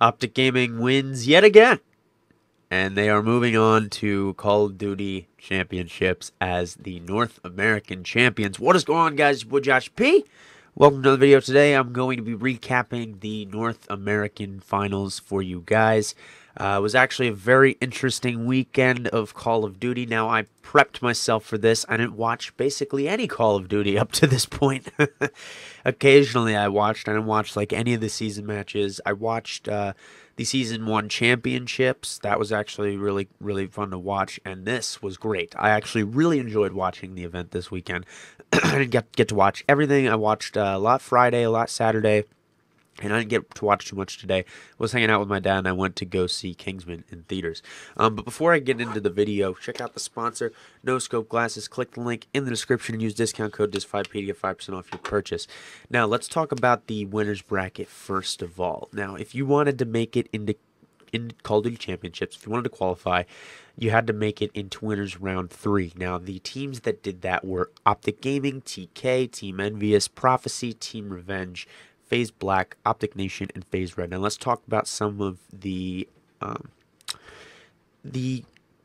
OpTic Gaming wins yet again, and they are moving on to Call of Duty Championships as the North American champions. What is going on, guys? It's your boy Josh P. Welcome to another video. Today I'm going to be recapping the North American finals for you guys. It was actually a very interesting weekend of Call of Duty. Now, I prepped myself for this. I didn't watch basically any Call of Duty up to this point. Occasionally I watched. I didn't watch like any of the season matches. I watched the Season 1 championships. That was actually really, really fun to watch, and this was great. I actually really enjoyed watching the event this weekend. I didn't get to watch everything. I watched a lot Friday, a lot Saturday, and I didn't get to watch too much today. I was hanging out with my dad, and I went to go see Kingsman in theaters. But before I get into the video, check out the sponsor, No Scope Glasses. Click the link in the description and use discount code DIS5P to get 5% off your purchase. Now, let's talk about the winner's bracket first of all. Now, if you wanted to make it in Call of Duty Championships, if you wanted to qualify, you had to make it into winners round 3. Now, the teams that did that were OpTic Gaming, TK, Team Envious, Prophecy, Team Revenge, FaZe Black, OpTic Nation, and FaZe Red. Now, let's talk about some of the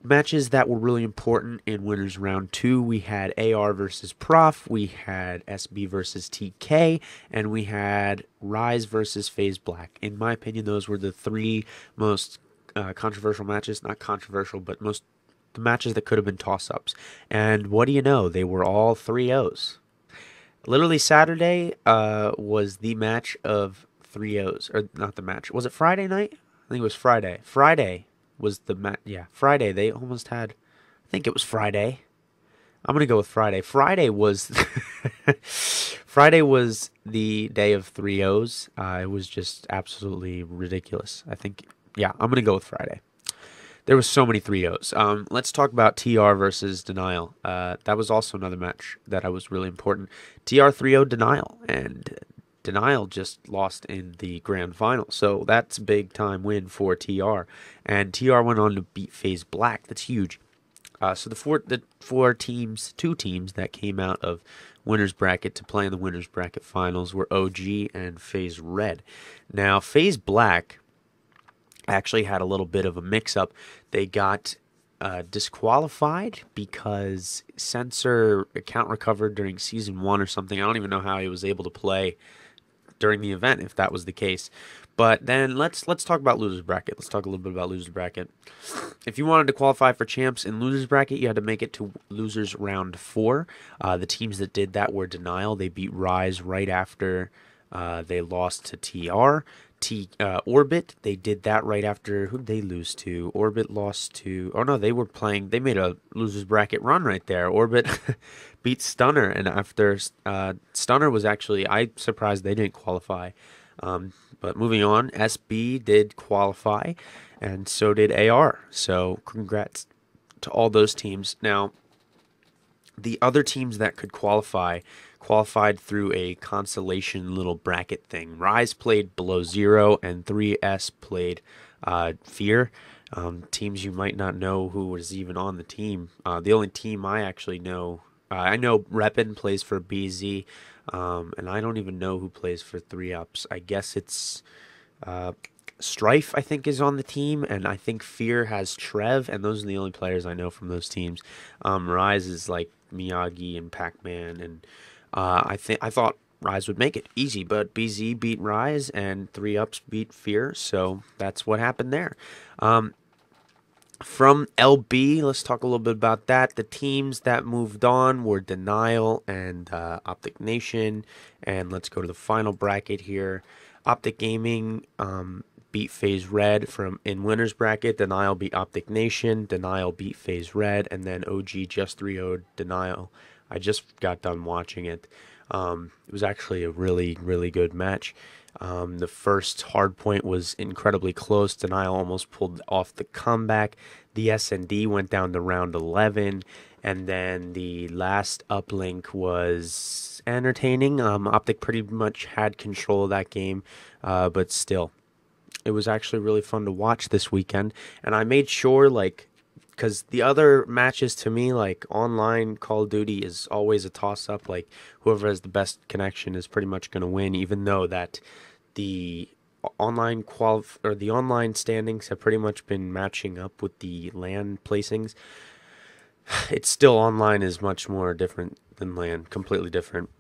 matches that were really important in winners round 2. We had AR versus Prof, we had SB versus TK, and we had Rise versus FaZe Black. In my opinion, those were the 3 most controversial matches. Not controversial, but the matches that could have been toss-ups. And what do you know? They were all 3-0s. Literally Saturday was the match of 3-0s. Or not the match. Was it Friday night? I think it was Friday. Friday was the match. Yeah, Friday. They almost had... I think it was Friday. I'm going to go with Friday. Friday was... Friday was the day of 3-0s. It was just absolutely ridiculous. I think... Yeah, I'm going to go with Friday. There was so many 3-0s. Let's talk about TR versus Denial. That was also another match that was really important. TR 3-0 Denial, and Denial just lost in the grand final. So that's a big time win for TR. And TR went on to beat FaZe Black. That's huge. So the two teams that came out of winners bracket to play in the winners bracket finals were OG and FaZe Red. Now, FaZe Black actually had a little bit of a mix-up. They got disqualified because Censor account recovered during Season 1 or something. I don't even know how he was able to play during the event, if that was the case. But then let's talk about losers bracket. Let's talk a little bit about losers bracket. If you wanted to qualify for champs in losers bracket, you had to make it to losers round 4. The teams that did that were Denial. They beat Rise right after they lost to TR. Orbit, they did that right after. Who did they lose to? Orbit lost to... Oh, no, they made a losers bracket run right there. Orbit beat Stunner, and after Stunner was actually... I'm surprised they didn't qualify. But moving on, SB did qualify, and so did AR. So congrats to all those teams. Now, the other teams that could qualified through a consolation little bracket thing. Rise played Below Zero, and 3S played Fear. Teams you might not know who was even on the team. The only team I actually know, I know Reppin plays for BZ, and I don't even know who plays for 3Ups. I guess it's Strife, I think, is on the team, and I think Fear has Trev, and those are the only players I know from those teams. Rise is like Miyagi and Pac-Man, and I thought Rise would make it easy, but BZ beat Rise and 3Ups beat Fear, so that's what happened there. From LB, let's talk a little bit about that. The teams that moved on were Denial and OpTic Nation, and let's go to the final bracket here. OpTic Gaming beat FaZe Red in winners bracket. Denial beat OpTic Nation. Denial beat FaZe Red, and then OG just 3-0'd Denial. I just got done watching it. It was actually a really, really good match. The first hard point was incredibly close. Denial almost pulled off the comeback. The S&D went down to round 11, and then the last uplink was entertaining. OpTic pretty much had control of that game, but still, it was actually really fun to watch this weekend. And I made sure, because the other matches to me, like online Call of Duty, is always a toss-up. Like, whoever has the best connection is pretty much going to win, even though that the the online standings have pretty much been matching up with the LAN placings. It's still online is much more different than LAN, completely different.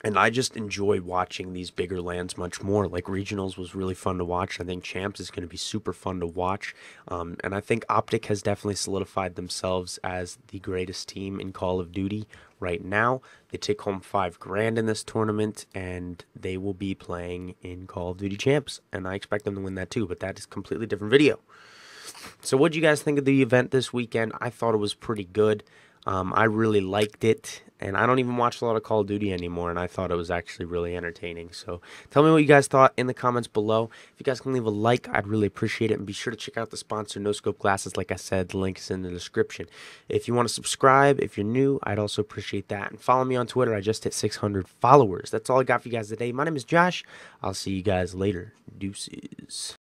And I just enjoy watching these bigger lands much more. Like regionals was really fun to watch. I think champs is going to be super fun to watch. And I think OpTic has definitely solidified themselves as the greatest team in Call of Duty right now. They take home $5,000 in this tournament, and they will be playing in Call of Duty champs. And I expect them to win that too. But that is a completely different video. So what do you guys think of the event this weekend? I thought it was pretty good. I really liked it, and I don't even watch a lot of Call of Duty anymore, and I thought it was actually really entertaining. So tell me what you guys thought in the comments below. If you guys can leave a like, I'd really appreciate it, and be sure to check out the sponsor, No Scope Glasses. Like I said, the link is in the description. If you want to subscribe, if you're new, I'd also appreciate that. And follow me on Twitter. I just hit 600 followers. That's all I got for you guys today. My name is Josh. I'll see you guys later. Deuces.